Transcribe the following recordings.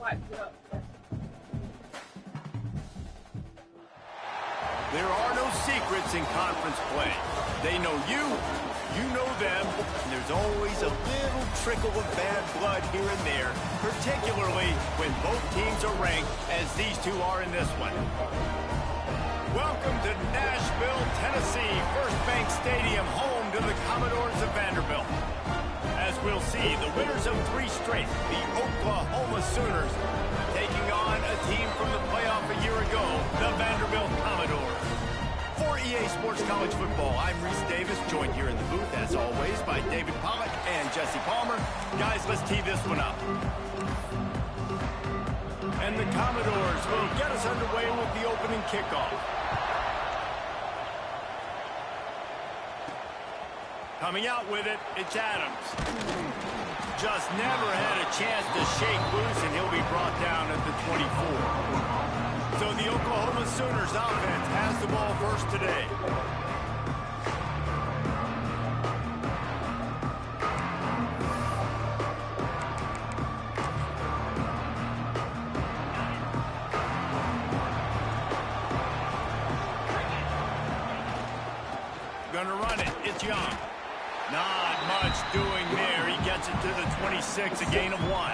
There are no secrets in conference play. They know you, you know them, and there's always a little trickle of bad blood here and there, particularly when both teams are ranked, as these two are in this one. Welcome to Nashville, Tennessee, First Bank Stadium, home to the Commodores of Vanderbilt. As we'll see, the winners of 3 straight, the Oklahoma Sooners, taking on a team from the playoff a year ago, the Vanderbilt Commodores. For EA Sports College Football, I'm Reese Davis, joined here in the booth, as always, by David Pollack and Jesse Palmer. Guys, let's tee this one up. And the Commodores will get us underway with the opening kickoff. Coming out with it, it's Adams. Just never had a chance to shake loose, and he'll be brought down at the 24. So the Oklahoma Sooners offense has the ball first today. Gonna run it, it's Young. Not much doing there. He gets it to the 26, a gain of 1.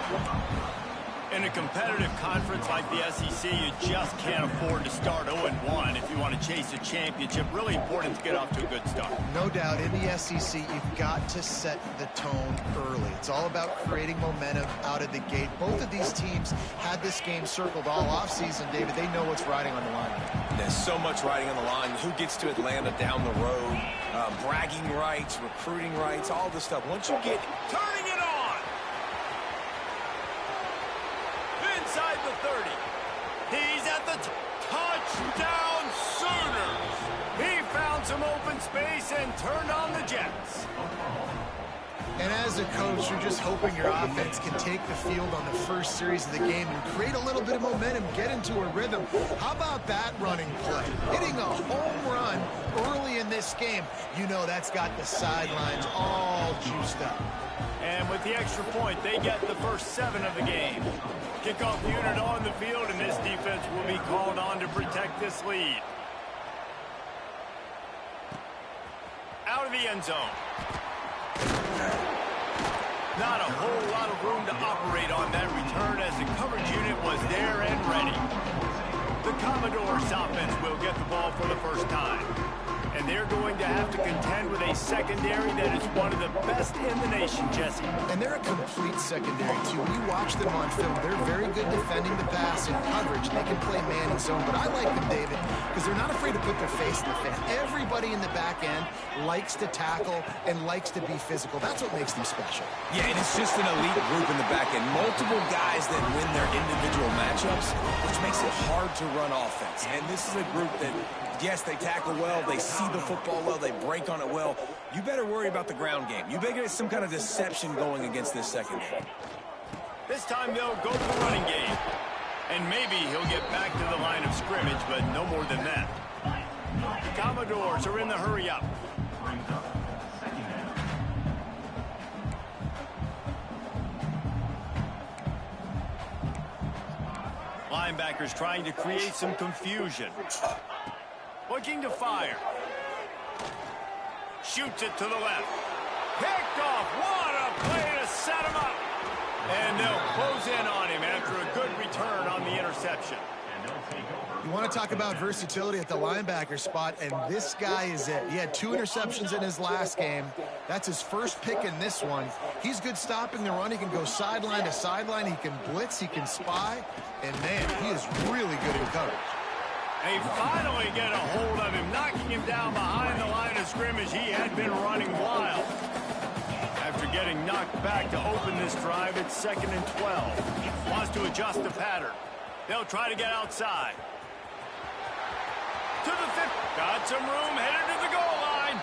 In a competitive conference like the SEC, you just can't afford to start 0-1 if you want to chase a championship. Really important to get off to a good start. No doubt, in the SEC, you've got to set the tone early. It's all about creating momentum out of the gate. Both of these teams had this game circled all offseason, David. They know what's riding on the line. There's so much riding on the line. Who gets to Atlanta down the road? Bragging rights, recruiting rights, all this stuff. Once you get... Turning it on! Inside the 30. He's at the touchdown Sooners! He found some open space and turned on the Jets. And as a coach, you're just hoping your offense can take the field on the first series of the game and create a little bit of momentum, get into a rhythm. How about that running play? Hitting a home run early in this game. You know that's got the sidelines all juiced up. And with the extra point, they get the first 7 of the game. Kickoff unit on the field, and this defense will be called on to protect this lead. Out of the end zone. Not a whole lot of room to operate on that return as the coverage unit was there and ready. The Commodores offense will get the ball for the first time. And they're going to have to contend with a secondary that is one of the best in the nation, Jesse. And they're a complete secondary, too. When you watch them on film, they're very good defending the pass in coverage. They can play man and zone. But I like them, David, because they're not afraid to put their face in the fan. Everybody in the back end likes to tackle and likes to be physical. That's what makes them special. Yeah, and it's just an elite group in the back end. Multiple guys that win their individual matchups, which makes it hard to run offense. And this is a group that, yes, they tackle well, they see the football well, they break on it well. You better worry about the ground game. You better get some kind of deception going against this secondary. This time they'll go to the running game. And maybe he'll get back to the line of scrimmage, but no more than that. The Commodores are in the hurry-up. Linebackers trying to create some confusion. Looking to fire. Shoots it to the left. Picked off. What a play to set him up. And they'll close in on him after a good return on the interception. You want to talk about versatility at the linebacker spot, and this guy is it. He had 2 interceptions in his last game. That's his first pick in this one. He's good stopping the run. He can go sideline to sideline. He can blitz. He can spy. And, man, he is really good in coverage. They finally get a hold of him, knocking him down behind the line of scrimmage. He had been running wild. After getting knocked back to open this drive, it's 2nd and 12. Wants to adjust the pattern. They'll try to get outside. To the 50. Got some room, headed to the goal line.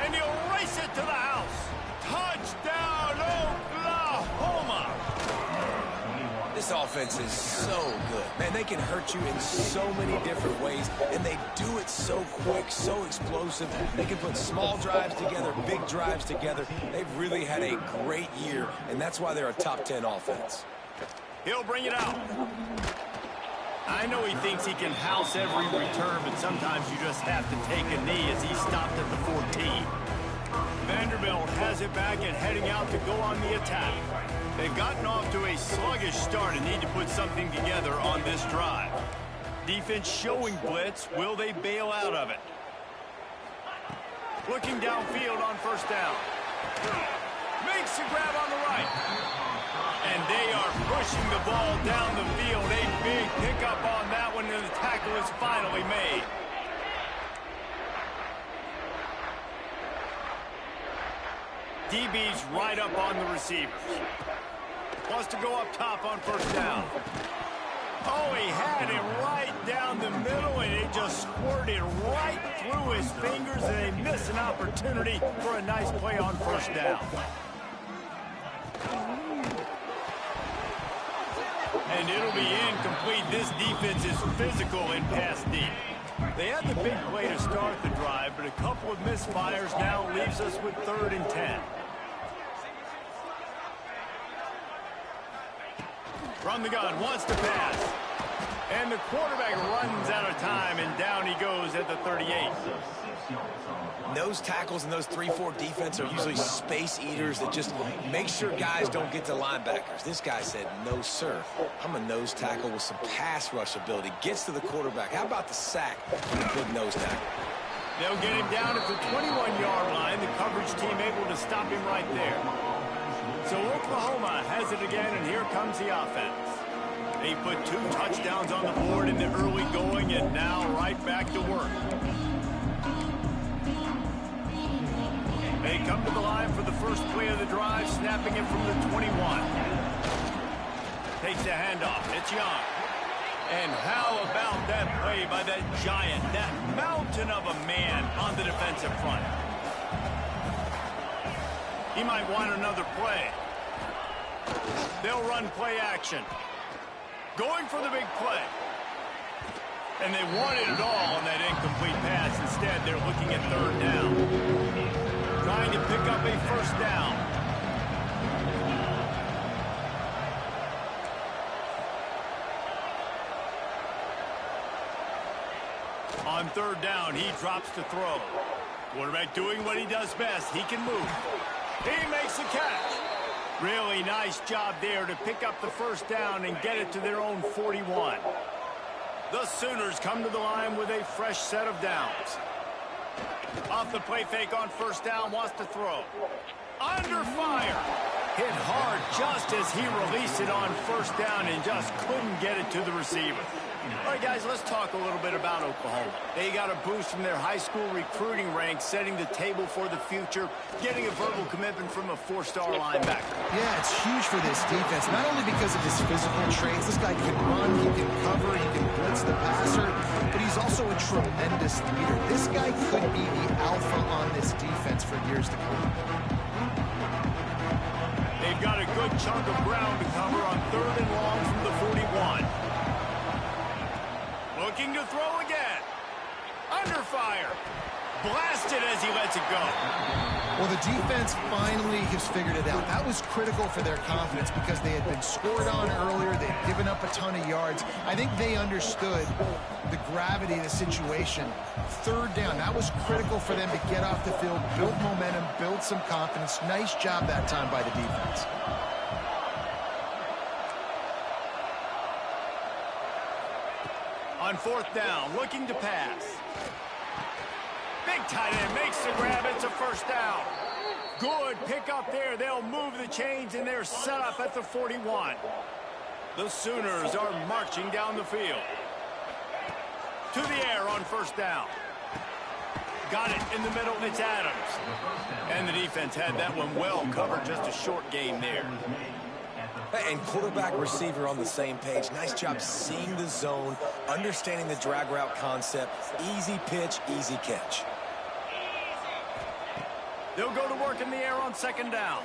And he'll race it to the house. Touchdown, Oklahoma. This offense is so good. Man, they can hurt you in so many different ways, and they do it so quick, so explosive. They can put small drives together, big drives together. They've really had a great year, and that's why they're a top 10 offense. He'll bring it out. I know he thinks he can house every return, but sometimes you just have to take a knee as he stopped at the 14. Vanderbilt has it back and heading out to go on the attack. They've gotten off to a sluggish start and need to put something together on this drive. Defense showing blitz. Will they bail out of it? Looking downfield on first down. Makes the grab on the right. And they are pushing the ball down the field. A big pickup on that one, and the tackle is finally made. DB's right up on the receivers. Wants to go up top on first down. Oh, he had it right down the middle, and it just squirted right through his fingers, and they miss an opportunity for a nice play on first down. And it'll be incomplete. This defense is physical in pass deep. They had the big play to start the drive, but a couple of misfires now leaves us with 3rd and 10. Run the gun, wants to pass. And the quarterback runs out of time, and down he goes at the 38. Those tackles and those 3-4 defense are usually space eaters that just make sure guys don't get to linebackers. This guy said, no, sir. I'm a nose tackle with some pass rush ability. Gets to the quarterback. How about the sack and the big nose tackle? They'll get him down at the 21-yard line. The coverage team able to stop him right there. So Oklahoma has it again, and here comes the offense. They put 2 touchdowns on the board in the early going, and now right back to work. They come to the line for the first play of the drive, snapping it from the 21. Takes the handoff. It's Young. And how about that play by that giant, that mountain of a man on the defensive front? He might want another play. They'll run play action. Going for the big play. And they wanted it all on that incomplete pass. Instead, they're looking at 3rd down. Trying to pick up a first down. On 3rd down, he drops to throw. Quarterback doing what he does best. He can move. He makes the catch. Really nice job there to pick up the first down and get it to their own 41. The Sooners come to the line with a fresh set of downs. Off the play fake on first down, wants to throw. Under fire. Hit hard just as he released it on first down and just couldn't get it to the receiver. All right, guys, let's talk a little bit about Oklahoma. They got a boost from their high school recruiting ranks, setting the table for the future, getting a verbal commitment from a 4-star linebacker. Yeah, it's huge for this defense, not only because of his physical traits. This guy can run, he can cover, he can blitz the passer, but he's also a tremendous leader. This guy could be the alpha on this defense for years to come. They've got a good chunk of ground to cover on 3rd and long from the 41. Looking to throw again. Under fire. Blasted as he lets it go. Well, the defense finally has figured it out. That was critical for their confidence because they had been scored on earlier. They'd given up a ton of yards. I think they understood the gravity of the situation. 3rd down, that was critical for them to get off the field, build momentum, build some confidence. Nice job that time by the defense. On 4th down, looking to pass. Big tight end makes the grab. It's a first down. Good pick up there. They'll move the chains, and they're set up at the 41. The Sooners are marching down the field. To the air on first down. Got it in the middle. It's Adams. And the defense had that one well covered. Just a short gain there. And quarterback receiver on the same page. Nice job seeing the zone, understanding the drag route concept. Easy pitch, easy catch. They'll go to work in the air on 2nd down.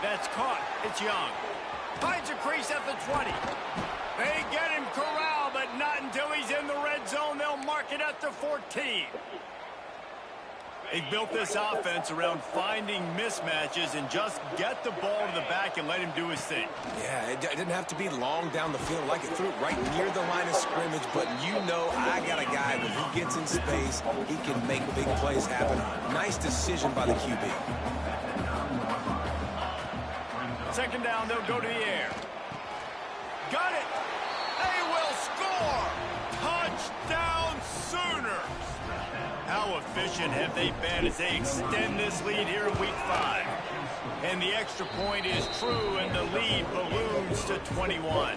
That's caught. It's Young. Finds a crease at the 20. They get him corralled, but not until he's in the red zone. They'll mark it at the 14. They built this offense around finding mismatches and just get the ball to the back and let him do his thing. Yeah, it didn't have to be long down the field. Like it threw it right near the line of scrimmage, but you know I got a guy when he gets in space, he can make big plays happen. Nice decision by the QB. Second down, they'll go to the air. Got it! They will score! Touchdown Sooners! How efficient have they been as they extend this lead here in Week 5? And the extra point is true, and the lead balloons to 21.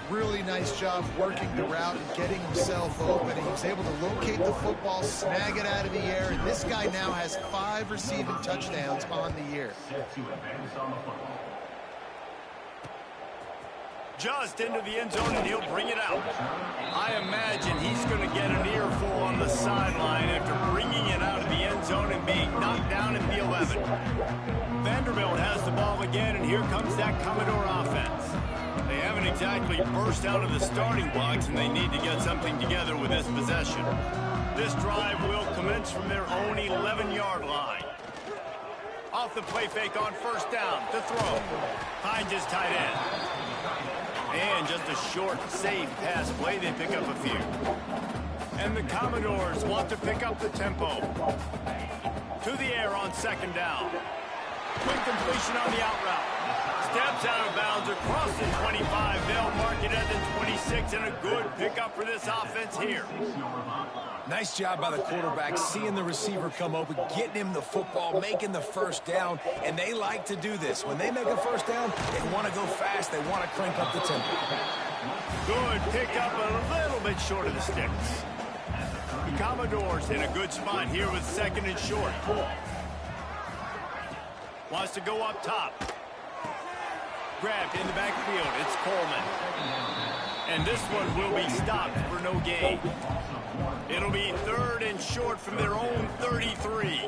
Really nice job working the route and getting himself open. He was able to locate the football, snag it out of the air, and this guy now has 5 receiving touchdowns on the year. Just into the end zone, and he'll bring it out. I imagine he's going to get an earful on the sideline after bringing it out of the end zone and being knocked down at the 11. Vanderbilt has the ball again, and here comes that Commodore offense. They haven't exactly burst out of the starting blocks, and they need to get something together with this possession. This drive will commence from their own 11-yard line. Off the play fake on first down, to throw. Finds his tight end. And just a short, safe pass play, they pick up a few. And the Commodores want to pick up the tempo. To the air on second down. Quick completion on the out route. Steps out of bounds across the 25. They'll mark it at the 26, and a good pickup for this offense here. Nice job by the quarterback, seeing the receiver come open, getting him the football, making the first down, and they like to do this. When they make a first down, they want to go fast, they want to crank up the tempo. Good pickup, a little bit short of the sticks. The Commodores in a good spot here with second and short. Wants to go up top. Grabbed in the backfield, it's Coleman. And this one will be stopped for no gain. It'll be third and short from their own 33.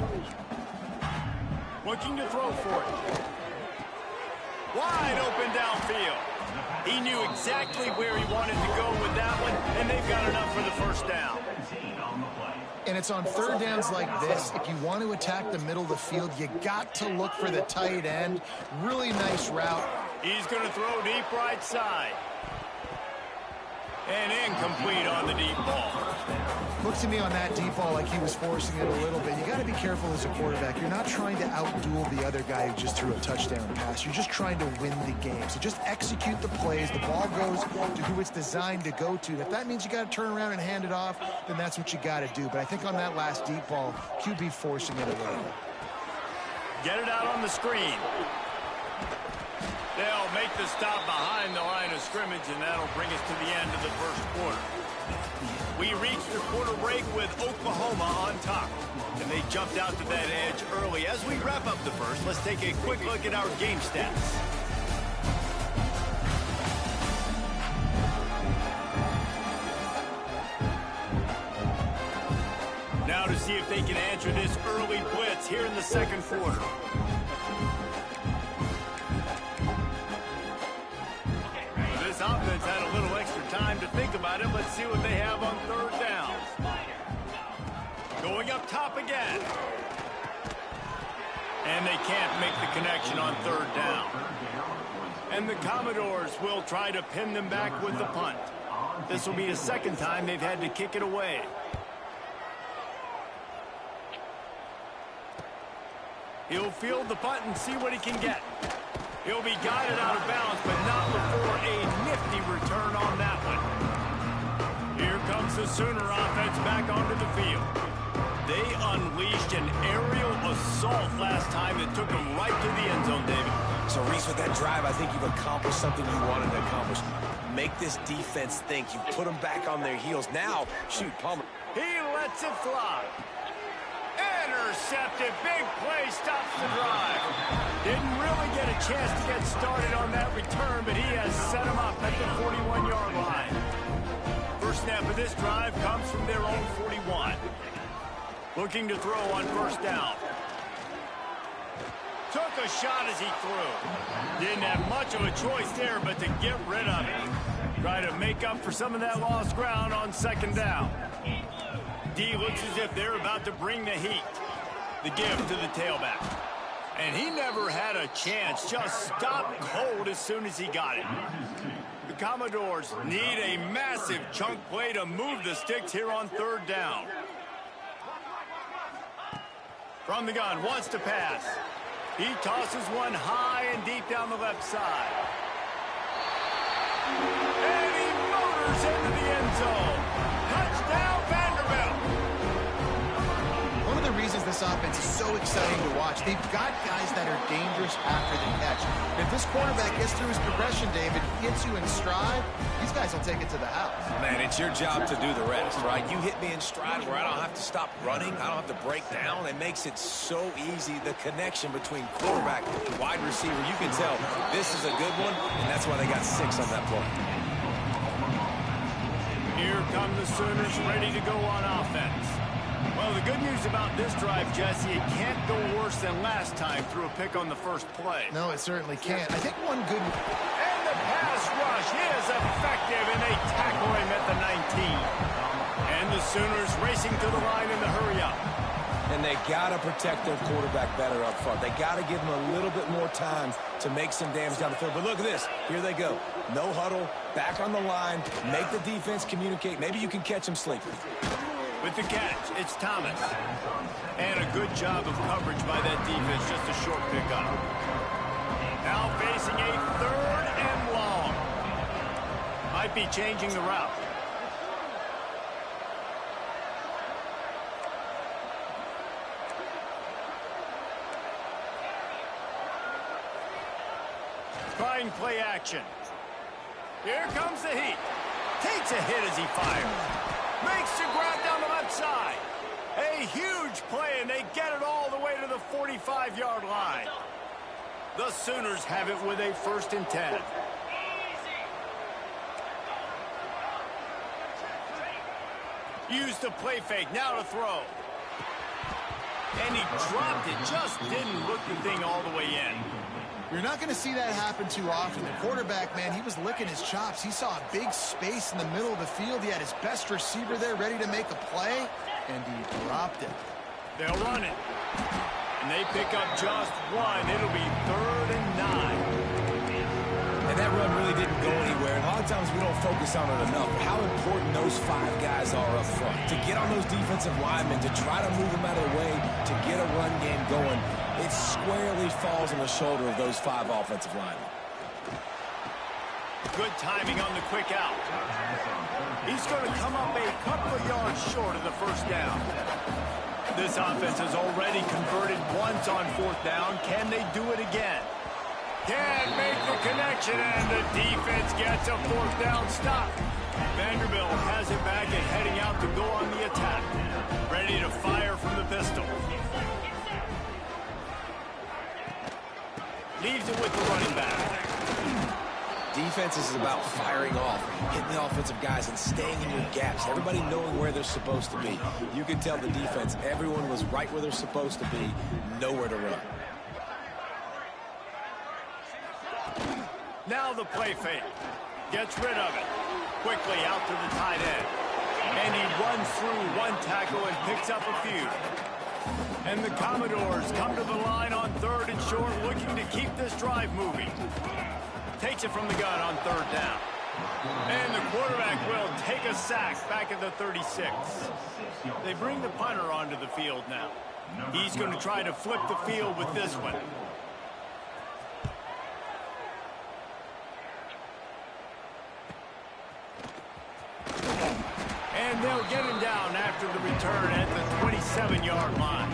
Looking to throw for it. Wide open downfield. He knew exactly where he wanted to go with that one, and they've got enough for the first down. And it's on third downs like this, if you want to attack the middle of the field, you got to look for the tight end. Really nice route. He's going to throw deep right side. And incomplete on the deep ball. Looks to me on that deep ball like he was forcing it a little bit. You got to be careful as a quarterback. You're not trying to outduel the other guy who just threw a touchdown pass. You're just trying to win the game. So just execute the plays. The ball goes to who it's designed to go to. If that means you got to turn around and hand it off, then that's what you got to do. But I think on that last deep ball, QB forcing it a little. Get it out on the screen. They'll make the stop behind the line of scrimmage, and that'll bring us to the end of the first quarter. We reached the quarter break with Oklahoma on top, and they jumped out to that edge early. As we wrap up the first, let's take a quick look at our game stats. Now to see if they can answer this early blitz here in the second quarter. This offense had a little extra time to think about it. Let's see what they have on third down. Going up top again. And they can't make the connection on third down. And the Commodores will try to pin them back with the punt. This will be the second time they've had to kick it away. He'll field the punt and see what he can get. He'll be guided out of bounds, but not before a nifty return on that one. Here comes the Sooner offense back onto the field. They unleashed an aerial assault last time that took them right to the end zone, David. So, Reese, with that drive, I think you've accomplished something you wanted to accomplish. Make this defense think. You put them back on their heels. Now, shoot, Palmer. He lets it fly. Intercepted. Big play stops the drive. Didn't really get a chance to get started on that return, but he has set him up at the 41-yard line. First snap of this drive comes from their own 41. Looking to throw on first down. Took a shot as he threw. Didn't have much of a choice there, but to get rid of it. Try to make up for some of that lost ground on second down. D looks as if they're about to bring the heat. The give to the tailback. And he never had a chance. Just stopped cold as soon as he got it. The Commodores need a massive chunk play to move the sticks here on third down. From the gun, wants to pass. He tosses one high and deep down the left side. And he motors into the end zone. Touchdown, Vanderbilt. One of the reasons this offense is so exciting to watch, they've got guys that are dangerous after the catch. If this quarterback gets through his progression, David, gets you in stride, these guys will take it to the house. Man, it's your job to do the rest, right? You hit me in stride where I don't have to stop running. I don't have to break down. It makes it so easy, the connection between quarterback and wide receiver. You can tell this is a good one, and that's why they got 6 on that play. Here come the Sooners ready to go on offense. Well, the good news about this drive, Jesse, it can't go worse than last time through a pick on the first play. No, it certainly can't. I think one good... And the pass rush is effective, and they tackle him at the 19. And the Sooners racing to the line in the hurry-up. And they got to protect their quarterback better up front. They got to give him a little bit more time to make some damage down the field. But look at this. Here they go. No huddle, back on the line, make the defense communicate. Maybe you can catch him sleeping. With the catch, it's Thomas. And a good job of coverage by that defense, just a short pickup. Now facing a 3rd and long. Might be changing the route. Trying play action. Here comes the heat. Takes a hit as he fires. Makes the grab down the left side. A huge play, and they get it all the way to the 45-yard line. The Sooners have it with a 1st and 10. Use the play fake, now to throw. And he dropped it, just didn't look the thing all the way in. You're not going to see that happen too often. The quarterback, man, he was licking his chops. He saw a big space in the middle of the field. He had his best receiver there ready to make a play, and he dropped it. They'll run it. And they pick up just one. It'll be 3rd and 9. And that run really didn't go anywhere. And a lot of times we don't focus on it enough. How important those 5 guys are up front. To get on those defensive linemen, to try to move them out of the way, to get a run game going. It squarely falls on the shoulder of those 5 offensive linemen. Good timing on the quick out. He's going to come up a couple of yards short of the 1st down. This offense has already converted once on 4th down. Can they do it again? Can't make the connection, and the defense gets a 4th down stop. Vanderbilt has it back and heading out to go on the attack. Ready to fire from the pistol. Leaves it with the running back. Defense is about firing off, hitting the offensive guys, and staying in your gaps. Everybody knowing where they're supposed to be. You can tell the defense, everyone was right where they're supposed to be, nowhere to run. Now the play fake. Gets rid of it. Quickly out to the tight end. And he runs through one tackle and picks up a few. And the Commodores come to the line on 3rd and short, looking to keep this drive moving. Takes it from the gun on 3rd down. And the quarterback will take a sack back at the 36. They bring the punter onto the field now. He's going to try to flip the field with this one. And they'll get him down after the return at the 27-yard line.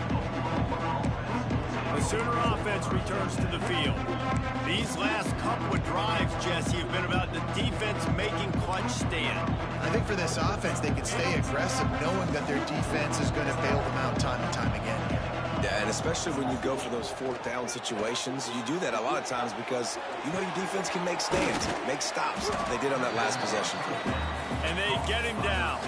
The Sooner offense returns to the field. These last couple of drives, Jesse, have been about the defense making clutch stand. I think for this offense, they can stay aggressive knowing that their defense is going to bail them out time and time again. Yeah, and especially when you go for those 4th down situations, you do that a lot of times because you know your defense can make stands, make stops. They did on that last possession. And they get him down.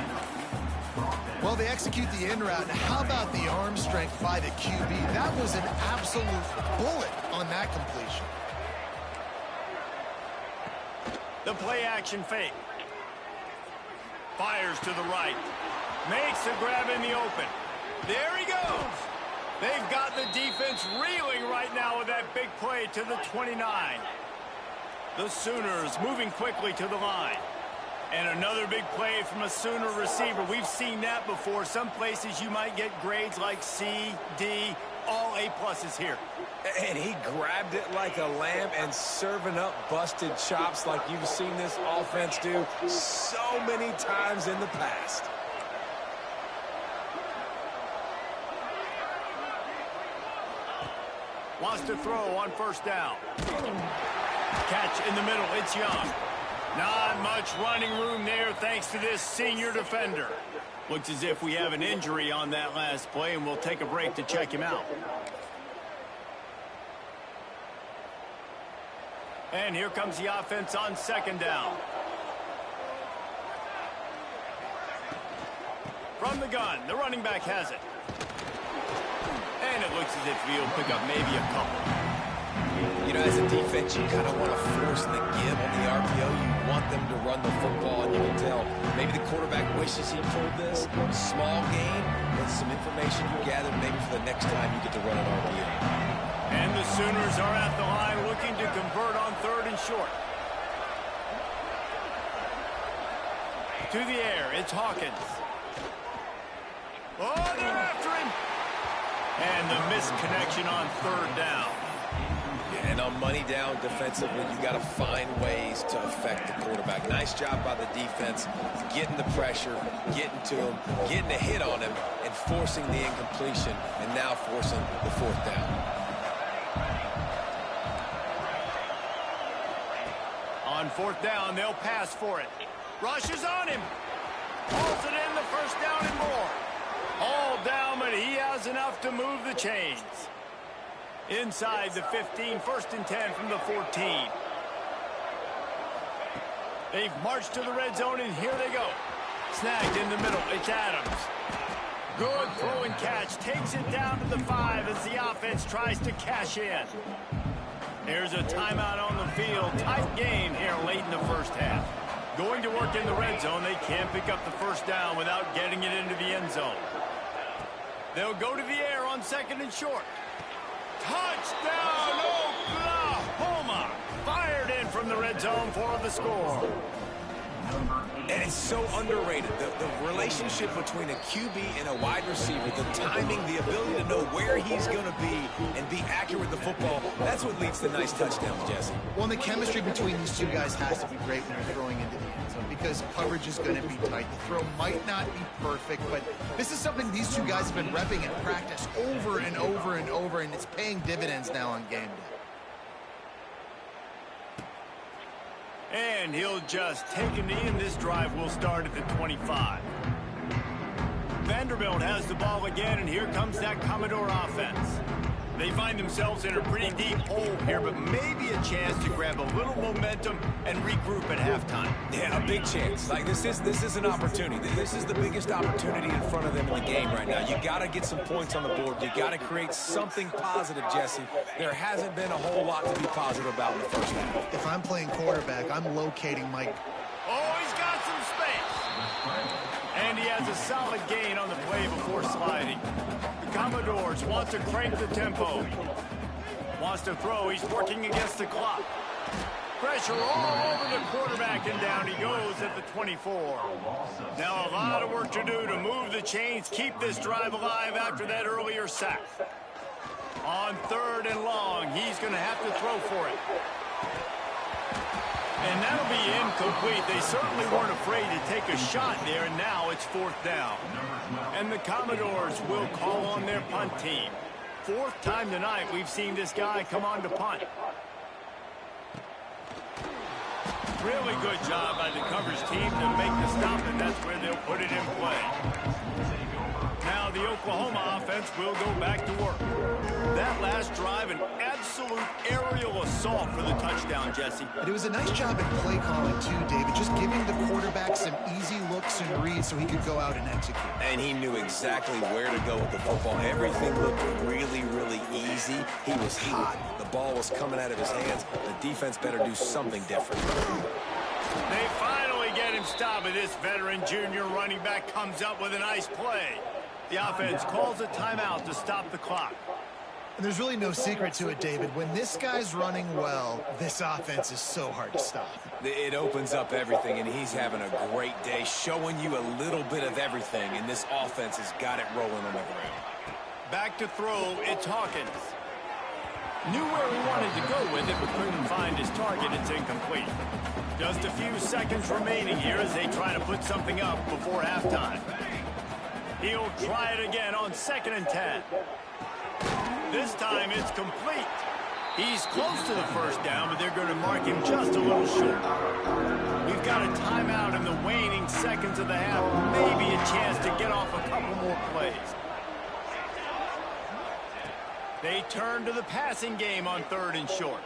Well, they execute the in route. Now, how about the arm strength by the QB? That was an absolute bullet on that completion. The play action fake. Fires to the right. Makes the grab in the open. There he goes. They've got the defense reeling right now with that big play to the 29. The Sooners moving quickly to the line. And another big play from a Sooner receiver. We've seen that before. Some places you might get grades like C, D, all A+ here. And he grabbed it like a lamb and serving up busted chops like you've seen this offense do so many times in the past. Wants to throw on first down. Catch in the middle. It's Young. Not much running room there thanks to this senior defender. Looks as if we have an injury on that last play, and we'll take a break to check him out. And here comes the offense on second down. From the gun, the running back has it. And it looks as if he'll pick up maybe a couple. You know, as a defense, you kind of want to force the give on the RPO. You want them to run the football, and you can tell maybe the quarterback wishes he pulled this. Small gain, but some information you gathered maybe for the next time you get to run an RPO. And the Sooners are at the line looking to convert on third and short. To the air, it's Hawkins. Oh, they're after him. And the missed connection on third down. And on money down defensively, you got to find ways to affect the quarterback. Nice job by the defense, getting the pressure, getting to him, getting a hit on him, and forcing the incompletion, and now forcing the fourth down. On fourth down, they'll pass for it. Rushes on him. Pulls it in, the first down and more. All down, but he has enough to move the chains. Inside the 15, first and 10 from the 14. They've marched to the red zone, and here they go. Snagged in the middle, it's Adams. Good throw and catch, takes it down to the 5 as the offense tries to cash in. There's a timeout on the field. Tight game here late in the first half. Going to work in the red zone, they can't pick up the first down without getting it into the end zone. They'll go to the air on second and short. Touchdown, Oklahoma! Fired in from the red zone for the score. And it's so underrated. The relationship between a QB and a wide receiver, the timing, the ability to know where he's going to be and be accurate with the football, that's what leads to nice touchdowns, Jesse. Well, the chemistry between these two guys has to be great when you're throwing into the end zone because coverage is going to be tight. The throw might not be perfect, but this is something these two guys have been repping in practice over and over and over, and it's paying dividends now on game day. And he'll just take a knee, and this drive will start at the 25. Vanderbilt has the ball again, and here comes that Commodore offense. They find themselves in a pretty deep hole here, but maybe a chance to grab a little momentum and regroup at halftime. Yeah, a big chance. Like this is an opportunity. This is the biggest opportunity in front of them in the game right now. You got to get some points on the board. You got to create something positive, Jesse. There hasn't been a whole lot to be positive about in the first half. If I'm playing quarterback, I'm locating Mike. Oh, he's got some space. And he has a solid gain on the play before sliding. The Commodores want to crank the tempo. Wants to throw. He's working against the clock. Pressure all over the quarterback, and down he goes at the 24. Now a lot of work to do to move the chains, keep this drive alive after that earlier sack. On third and long, he's going to have to throw for it. And that'll be incomplete. They certainly weren't afraid to take a shot there, and now it's fourth down. And the Commodores will call on their punt team. Fourth time tonight we've seen this guy come on to punt. Really good job by the coverage team to make the stop, and that's where they'll put it in play. Now the Oklahoma offense will go back to work. That last drive, an absolute aerial assault for the touchdown, Jesse. But it was a nice job at play calling too, David, just giving the quarterback some easy looks and reads so he could go out and execute. And he knew exactly where to go with the football. Everything looked really, really easy. He was hot. The ball was coming out of his hands. The defense better do something different. They finally get him stop it. This veteran junior running back comes up with a nice play. The offense calls a timeout to stop the clock. And there's really no secret to it, David. When this guy's running well, this offense is so hard to stop. It opens up everything, and he's having a great day, showing you a little bit of everything, and this offense has got it rolling on the ground. Back to throw, it's Hawkins. Knew where he wanted to go with it, but couldn't find his target. It's incomplete. Just a few seconds remaining here as they try to put something up before halftime. He'll try it again on 2nd and 10. This time it's complete. He's close to the first down, but they're going to mark him just a little short. We've got a timeout in the waning seconds of the half. Maybe a chance to get off a couple more plays. They turn to the passing game on 3rd and short.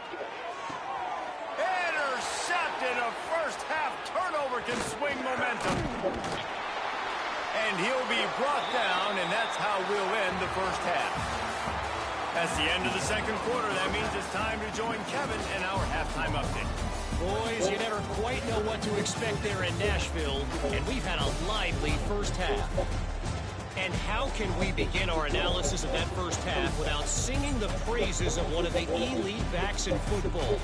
Intercepted. A first-half turnover can swing momentum. And he'll be brought down, and that's how we'll end the first half. That's the end of the 2nd quarter. That means it's time to join Kevin in our halftime update. Boys, you never quite know what to expect there in Nashville, and we've had a lively first half. And how can we begin our analysis of that first half without singing the praises of one of the elite backs in football?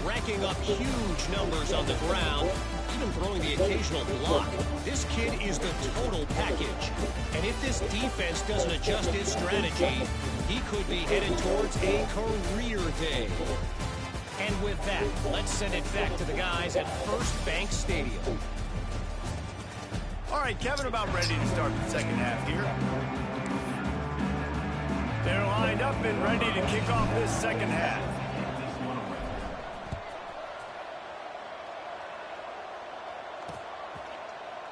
Racking up huge numbers on the ground, even throwing the occasional block. This kid is the total package. And if this defense doesn't adjust its strategy, he could be headed towards a career day. And with that, let's send it back to the guys at First Bank Stadium. All right, Kevin, about ready to start the second half here. They're lined up and ready to kick off this second half.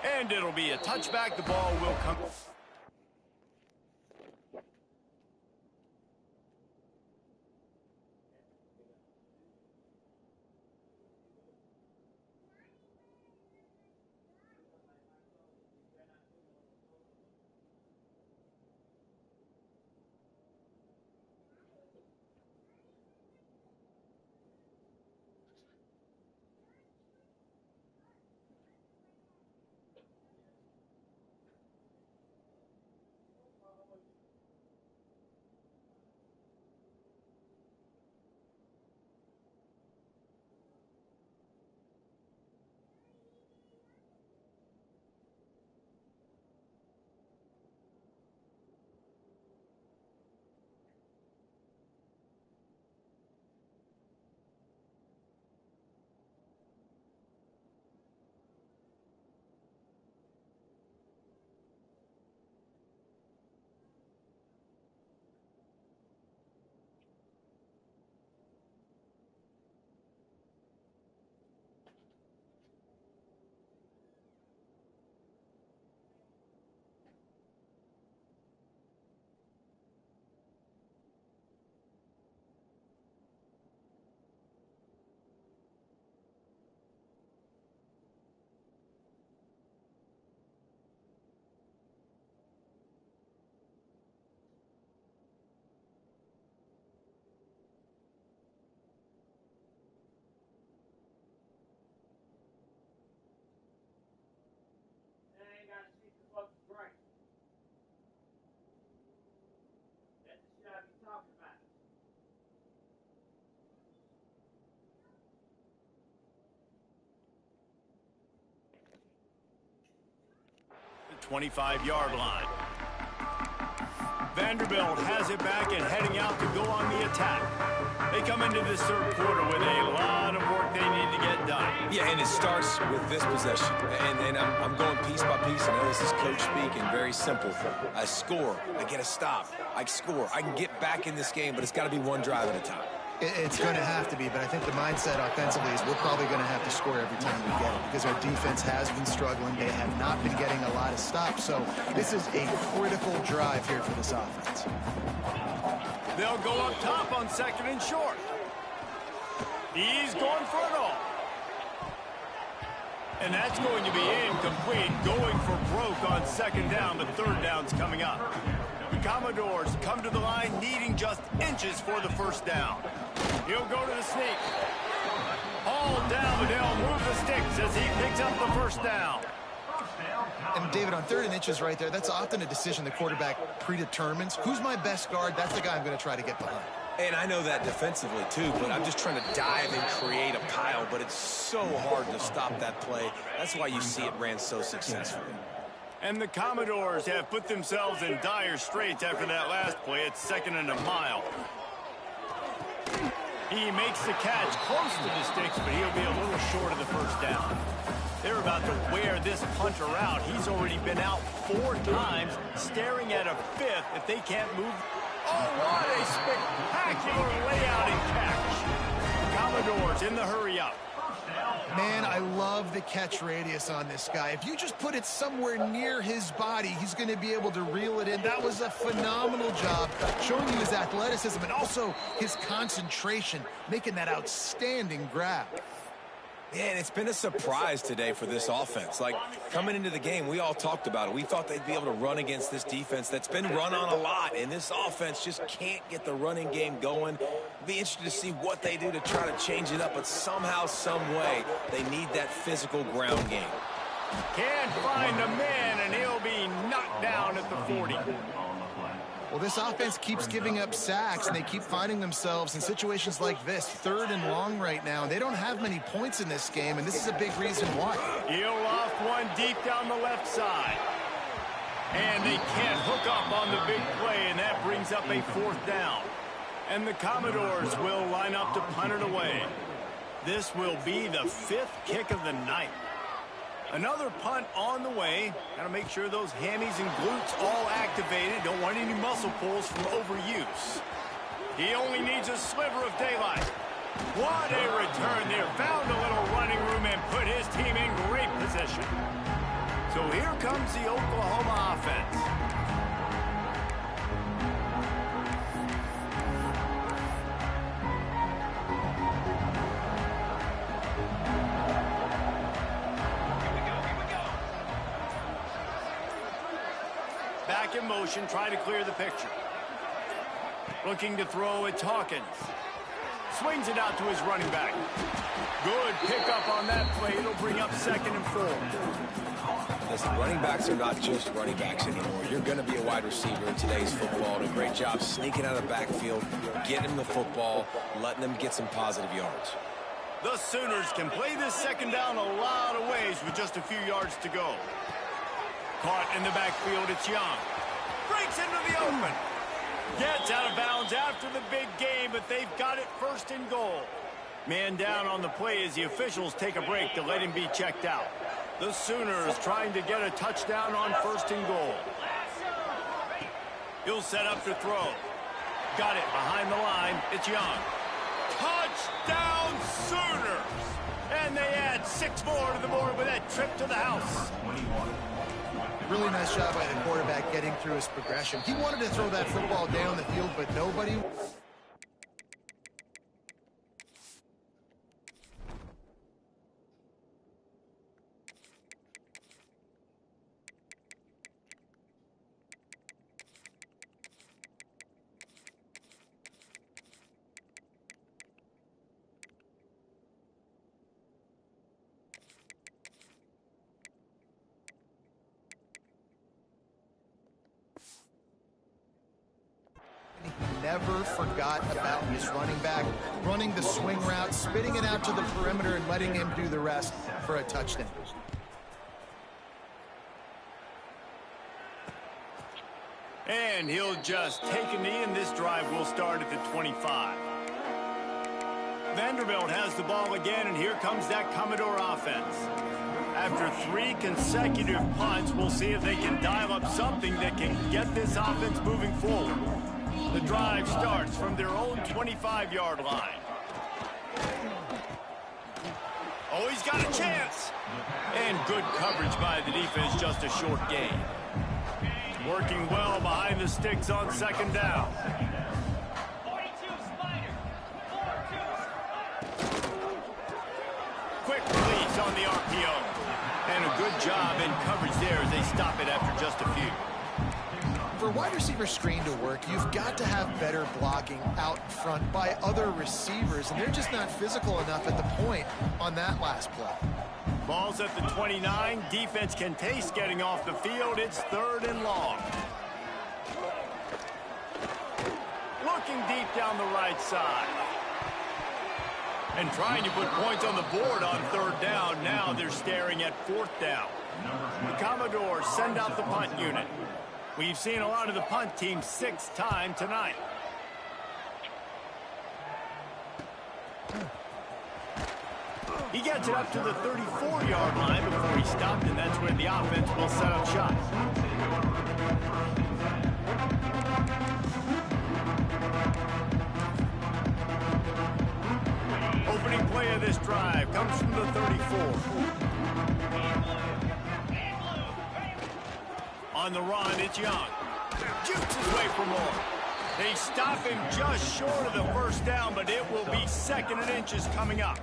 And it'll be a touchback. The ball will come. The 25-yard line. Vanderbilt has it back and heading out to go on the attack. They come into this 3rd quarter with a lot of work they need to get done. Yeah, and it starts with this possession. And I'm going piece by piece. I know this is coach speak and very simple. I score. I get a stop. I score. I can get back in this game, but it's got to be one drive at a time. It's going to have to be, but I think the mindset offensively is we're probably going to have to score every time we get it because our defense has been struggling. They have not been getting a lot of stops, so this is a critical drive here for this offense. They'll go up top on 2nd and short. He's going for it all. And that's going to be incomplete, going for broke on 2nd down, but 3rd down's coming up. The Commodores come to the line needing just inches for the 1st down. He'll go to the sneak. All down, but they'll move the sticks as he picks up the first down. And David, on 3rd and inches right there, that's often a decision the quarterback predetermines. Who's my best guard? That's the guy I'm going to try to get behind. And I know that defensively, too, but I'm just trying to dive and create a pile, but it's so hard to stop that play. That's why you see it ran so successfully. And the Commodores have put themselves in dire straits after that last play. It's 2nd and a mile. He makes the catch close to the sticks, but he'll be a little short of the first down. They're about to wear this punter out. He's already been out 4 times, staring at a 5th if they can't move. Oh, what a spectacular layout and catch. Commodores in the hurry up. Man, I love the catch radius on this guy. If you just put it somewhere near his body, he's going to be able to reel it in. That was a phenomenal job, showing you his athleticism and also his concentration, making that outstanding grab. Man, it's been a surprise today for this offense. Like, coming into the game, we all talked about it. We thought they'd be able to run against this defense that's been run on a lot, and this offense just can't get the running game going. Be interested to see what they do to try to change it up, but somehow, some way, they need that physical ground game. Can't find a man, and he'll be knocked down at the 40. Well, this offense keeps giving up sacks, and they keep finding themselves in situations like this, 3rd and long right now. They don't have many points in this game, and this is a big reason why. He'll loft one deep down the left side. And they can't hook up on the big play, and that brings up a 4th down. And the Commodores will line up to punt it away. This will be the 5th kick of the night. Another punt on the way. Got to make sure those hammies and glutes all activated. Don't want any muscle pulls from overuse. He only needs a sliver of daylight. What a return there. Found a little running room and put his team in great position. So here comes the Oklahoma offense. Back in motion, try to clear the picture. Looking to throw, it's Hawkins. Swings it out to his running back. Good pickup on that play. It'll bring up 2nd and 4. Listen, running backs are not just running backs anymore. You're going to be a wide receiver in today's football. And a great job sneaking out of the backfield, getting them the football, letting them get some positive yards. The Sooners can play this 2nd down a lot of ways with just a few yards to go. Caught in the backfield, it's Young. Breaks into the open. Gets out of bounds after the big game, but they've got it 1st and goal. Man down on the play as the officials take a break to let him be checked out. The Sooners trying to get a touchdown on 1st and goal. He'll set up to throw. Got it behind the line. It's Young. Touchdown Sooners! And they add 6 more to the board with that trip to the house. Really nice job by the quarterback getting through his progression. He wanted to throw that football down the field, but nobody... Never forgot about his running back, running the swing route, spitting it out to the perimeter, and letting him do the rest for a touchdown. And he'll just take a knee, and this drive will start at the 25. Vanderbilt has the ball again, and here comes that Commodore offense. After 3 consecutive punts, we'll see if they can dial up something that can get this offense moving forward. The drive starts from their own 25-yard line. Oh, he's got a chance. And good coverage by the defense, just a short gain. Working well behind the sticks on 2nd down. Quick release on the RPO. And a good job in coverage there as they stop it after just a few. For a wide receiver screen to work, you've got to have better blocking out in front by other receivers, and they're just not physical enough at the point on that last play. Ball's at the 29. Defense can taste getting off the field. It's 3rd and long. Looking deep down the right side. And trying to put points on the board on 3rd down. Now they're staring at 4th down. The Commodores send out the punt unit. We've seen a lot of the punt team 6th time tonight. He gets it up to the 34-yard line before he stopped, and that's where the offense will set up shop. Opening play of this drive comes from the 34. On the run, it's Young. Jukes his way for more. They stop him just short of the 1st down, but it will be 2nd and inches coming up.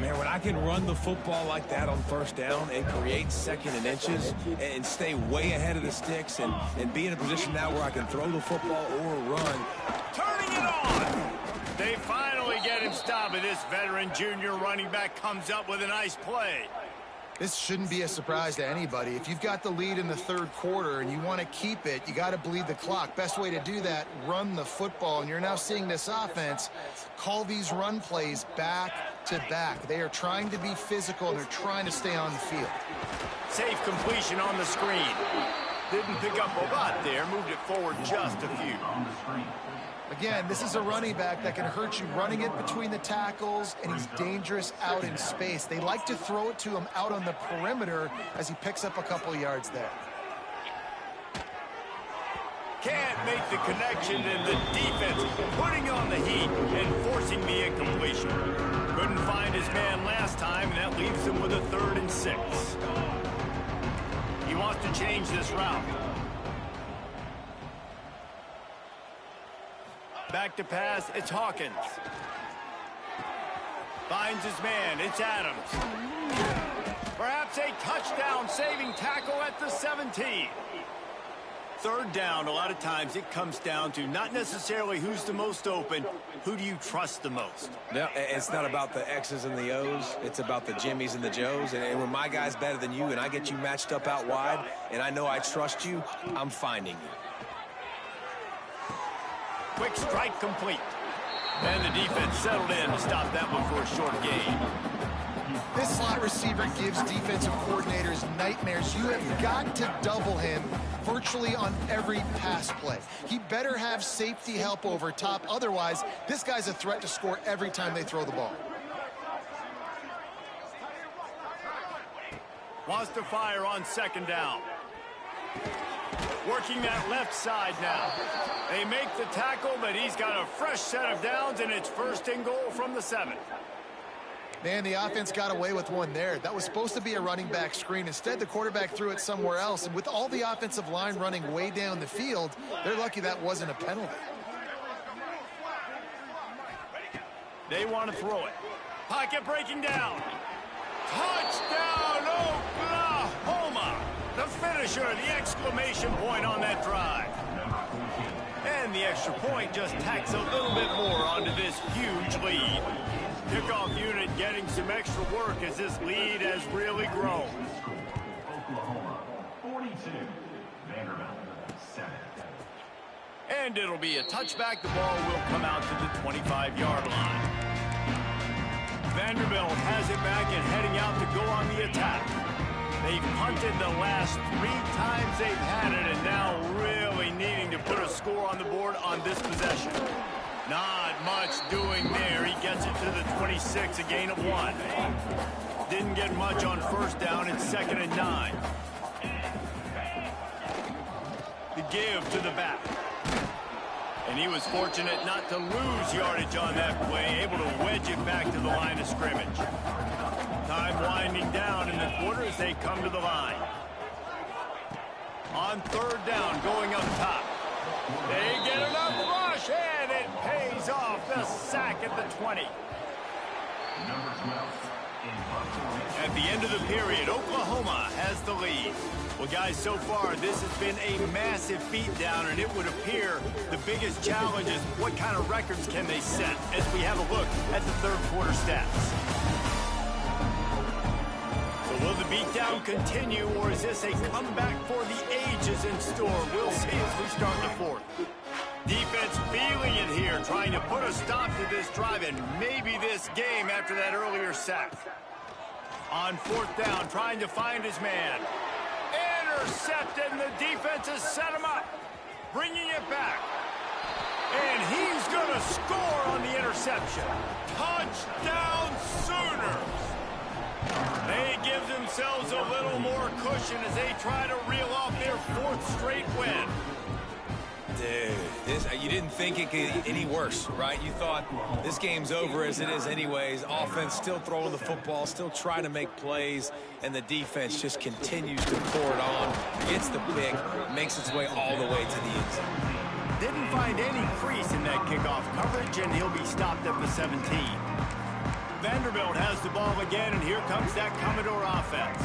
Man, when I can run the football like that on 1st down and create 2nd and inches and stay way ahead of the sticks and be in a position now where I can throw the football or run. Turning it on! They finally get him stopped, and this veteran junior running back comes up with a nice play. This shouldn't be a surprise to anybody. If you've got the lead in the 3rd quarter and you want to keep it, you got to bleed the clock. Best way to do that, run the football. And you're now seeing this offense call these run plays back to back. They are trying to be physical, and they're trying to stay on the field. Safe completion on the screen. Didn't pick up a lot there, moved it forward just a few. Again, this is a running back that can hurt you running it between the tackles, and he's dangerous out in space. They like to throw it to him out on the perimeter as he picks up a couple yards there. Can't make the connection, and the defense putting on the heat and forcing the incompletion. Couldn't find his man last time, and that leaves him with a 3rd and 6. He wants to change this route. Back to pass, it's Hawkins. Finds his man, it's Adams. Perhaps a touchdown-saving tackle at the 17. 3rd down, a lot of times it comes down to not necessarily who's the most open, who do you trust the most? No, it's not about the X's and the O's. It's about the Jimmys and the Joes. And when my guy's better than you and I get you matched up out wide and I know I trust you, I'm finding you. Quick strike complete. And the defense settled in to stop that one for a short gain. This slot receiver gives defensive coordinators nightmares. You have got to double him virtually on every pass play. He better have safety help over top. Otherwise, this guy's a threat to score every time they throw the ball. Wants to fire on 2nd down. Working that left side now. They make the tackle, but he's got a fresh set of downs, and it's 1st and goal from the 7. Man, the offense got away with one there. That was supposed to be a running back screen. Instead, the quarterback threw it somewhere else, and with all the offensive line running way down the field, they're lucky that wasn't a penalty. They want to throw it. Pocket breaking down. Touchdown, Oklahoma! The finisher, the exclamation point on that drive. And the extra point just tacks a little bit more onto this huge lead. Kickoff unit getting some extra work as this lead has really grown. Oklahoma, 42. Vanderbilt, 7. And it'll be a touchback. The ball will come out to the 25-yard line. Vanderbilt has it back and heading out to go on the attack. They've punted the last 3 times they've had it, and now really needing to put a score on the board on this possession. Not much doing there. He gets it to the 26, a gain of 1. Didn't get much on 1st down. It's 2nd and 9. The give to the back. And he was fortunate not to lose yardage on that play, able to wedge it back to the line of scrimmage. Time winding down in the quarter as they come to the line. On 3rd down, going up top. They get enough rush, and it pays off. The sack at the 20. Number 12. At the end of the period, Oklahoma has the lead. Well, guys, so far, this has been a massive beatdown, and it would appear the biggest challenge is what kind of records can they set as we have a look at the third quarter stats. So will the beatdown continue, or is this a comeback for the ages in store? We'll see as we start the fourth. Defense feeling it here, trying to put a stop to this drive and maybe this game after that earlier sack. On fourth down, trying to find his man. Intercepted, and the defense has set him up. Bringing it back. And he's going to score on the interception. Touchdown Sooners. They give themselves a little more cushion as they try to reel off their fourth straight win. Dude, you didn't think it could get any worse, right? You thought this game's over as it is anyways. Offense still throwing the football, still trying to make plays, and the defense just continues to pour it on, gets the pick, makes its way all the way to the end zone. Didn't find any crease in that kickoff coverage, and he'll be stopped at the 17. Vanderbilt has the ball again, and here comes that Commodore offense.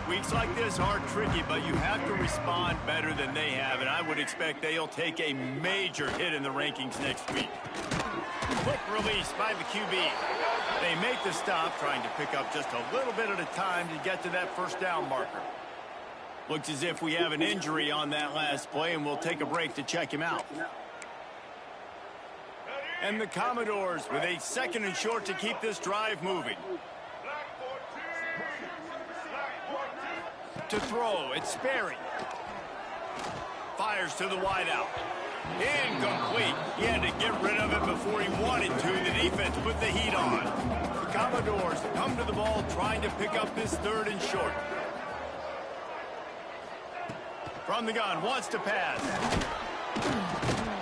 Weeks like this are tricky, but you have to respond better than they have, and I would expect they'll take a major hit in the rankings next week. Quick release by the QB. They make the stop, trying to pick up just a little bit at a time to get to that first down marker. Looks as if we have an injury on that last play, and we'll take a break to check him out. And the Commodores with a second and short to keep this drive moving. To throw, it's Sperry. Fires to the wideout. Incomplete. He had to get rid of it before he wanted to. The defense put the heat on. The Commodores come to the ball trying to pick up this third and short. From the gun, wants to pass.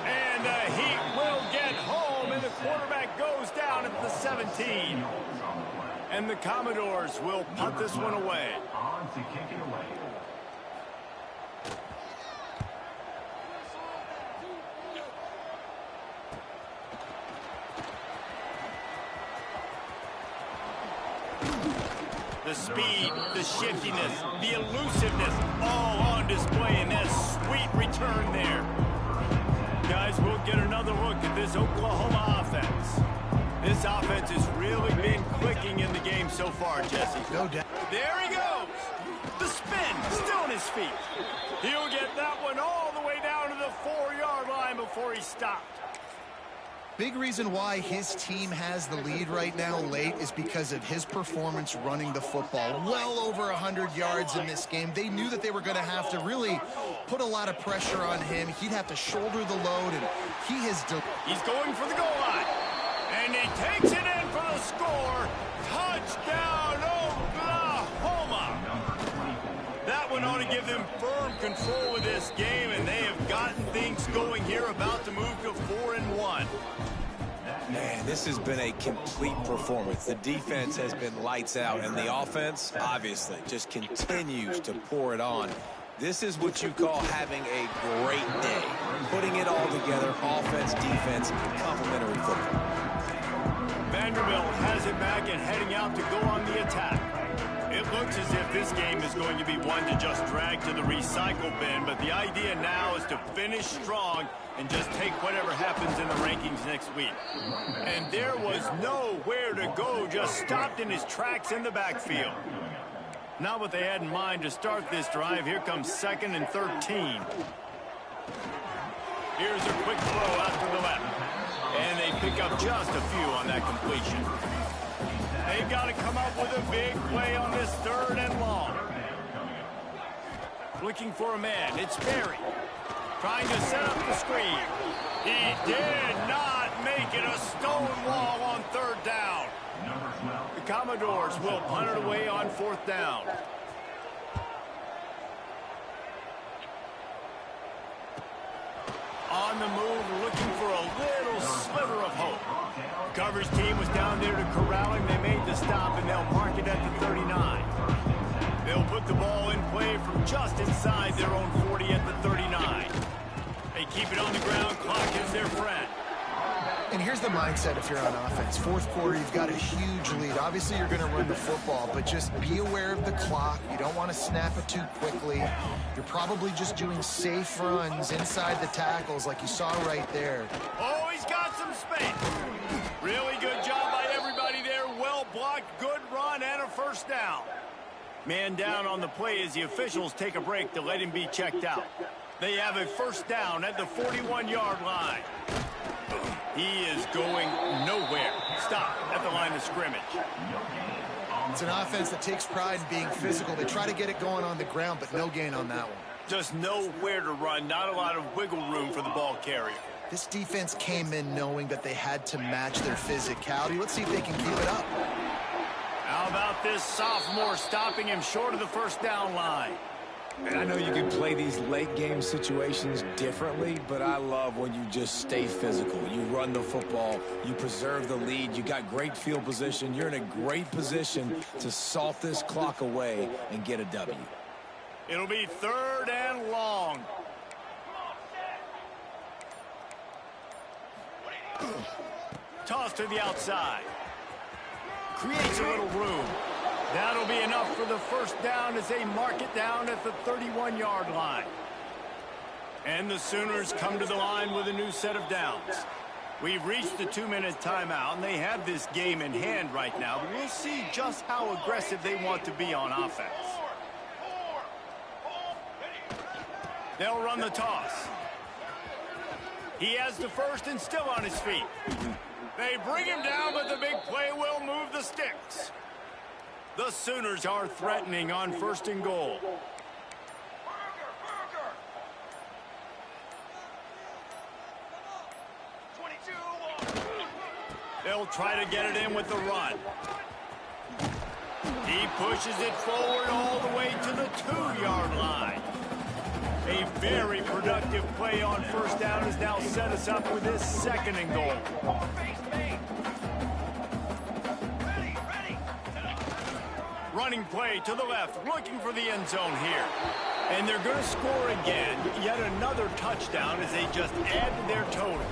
And the heat will get home, and the quarterback goes down at the 17. And the Commodores will punt this one away. On to kick it away. The speed, the shiftiness, the elusiveness, all on display in that sweet return there. Guys, we'll get another look at this Oklahoma offense. This offense has really been clicking in the game so far, Jesse. No doubt. There he goes. The spin, still on his feet. He'll get that one all the way down to the 4-yard line before he stopped. Big reason why his team has the lead right now late is because of his performance running the football. Well over 100 yards in this game. They knew that they were going to have to really put a lot of pressure on him. He'd have to shoulder the load, and He's going for the goal line. And he takes it in for the score. Touchdown, Oklahoma. That one ought to give them firm control of this game, and they have gotten things going here, about to move to 4-1. Man, this has been a complete performance. The defense has been lights out, and the offense, obviously, just continues to pour it on. This is what you call having a great day. Putting it all together, offense, defense, complementary football. Vanderbilt has it back and heading out to go on the attack. It looks as if this game is going to be one to just drag to the recycle bin, but the idea now is to finish strong and just take whatever happens in the rankings next week. And there was nowhere to go, just stopped in his tracks in the backfield. Not what they had in mind to start this drive. Here comes 2nd and 13. Here's a quick throw out to the left. And they pick up just a few on that completion. They've got to come up with a big play on this 3rd and long. Looking for a man. It's Sperry. Trying to set up the screen. He did not make it. A stone wall on 3rd down. The Commodores will punt it away on 4th down. On the move, looking for a little sliver of hope. The coverage team was down there to corral him. They made the stop, and they'll mark it at the 39. They'll put the ball in play from just inside their own 40 at the 39. They keep it on the ground. Clock is their friend. And here's the mindset if you're on offense. Fourth quarter, you've got a huge lead. Obviously, you're going to run the football, but just be aware of the clock. You don't want to snap it too quickly. You're probably just doing safe runs inside the tackles like you saw right there. Oh, he's got some space. Really good job by everybody there. Well blocked, good run, and a first down. Man down on the play as the officials take a break to let him be checked out. They have a first down at the 41-yard line. He is going nowhere. Stop at the line of scrimmage. It's an offense that takes pride in being physical. They try to get it going on the ground, but no gain on that one. Just nowhere to run. Not a lot of wiggle room for the ball carrier. This defense came in knowing that they had to match their physicality. Let's see if they can keep it up. How about this sophomore stopping him short of the first down line? And I know you can play these late game situations differently, but I love when you just stay physical. You run the football, you preserve the lead, you got great field position. You're in a great position to salt this clock away and get a W. It'll be 3rd and long. Toss to the outside. Creates a little room. That'll be enough for the first down as they mark it down at the 31-yard line. And the Sooners come to the line with a new set of downs. We've reached the 2-minute timeout, and they have this game in hand right now. But we'll see just how aggressive they want to be on offense. They'll run the toss. He has the first and still on his feet. They bring him down, but the big play will move the sticks. The Sooners are threatening on 1st and goal. They'll try to get it in with the run. He pushes it forward all the way to the 2-yard line. A very productive play on first down has now set us up with this 2nd and goal. Running play to the left, looking for the end zone here. And they're going to score again. Yet another touchdown as they just add to their total.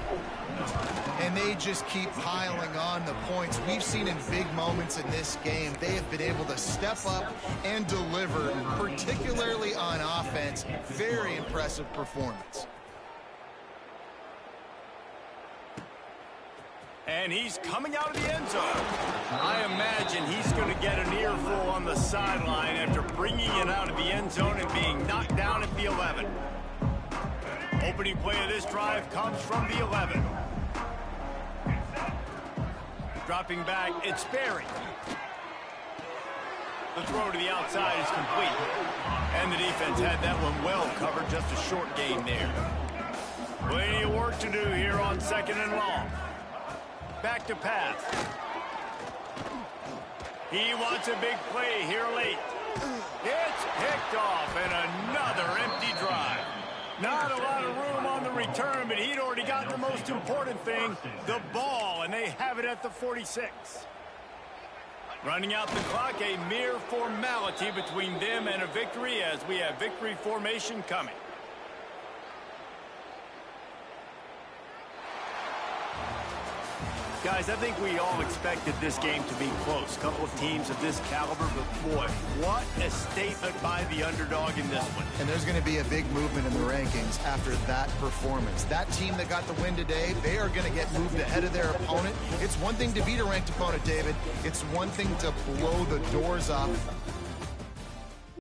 And they just keep piling on the points. We've seen in big moments in this game, they have been able to step up and deliver, particularly on offense. Very impressive performance. And he's coming out of the end zone. I imagine he's going to get an earful on the sideline after bringing it out of the end zone and being knocked down at the 11. Opening play of this drive comes from the 11. Dropping back, it's Berry. The throw to the outside is complete. And the defense had that one well covered, just a short gain there. Plenty of work to do here on 2nd and long. Back to pass. He wants a big play here late. It's picked off and another empty drive. Not a lot of room on the return, but he'd already gotten the most important thing, the ball, and they have it at the 46. Running out the clock, a mere formality between them and a victory as we have victory formation coming. Guys, I think we all expected this game to be close. A couple of teams of this caliber, but boy, what a statement by the underdog in this one. And there's going to be a big movement in the rankings after that performance. That team that got the win today, they are going to get moved ahead of their opponent. It's one thing to beat a ranked opponent, David. It's one thing to blow the doors off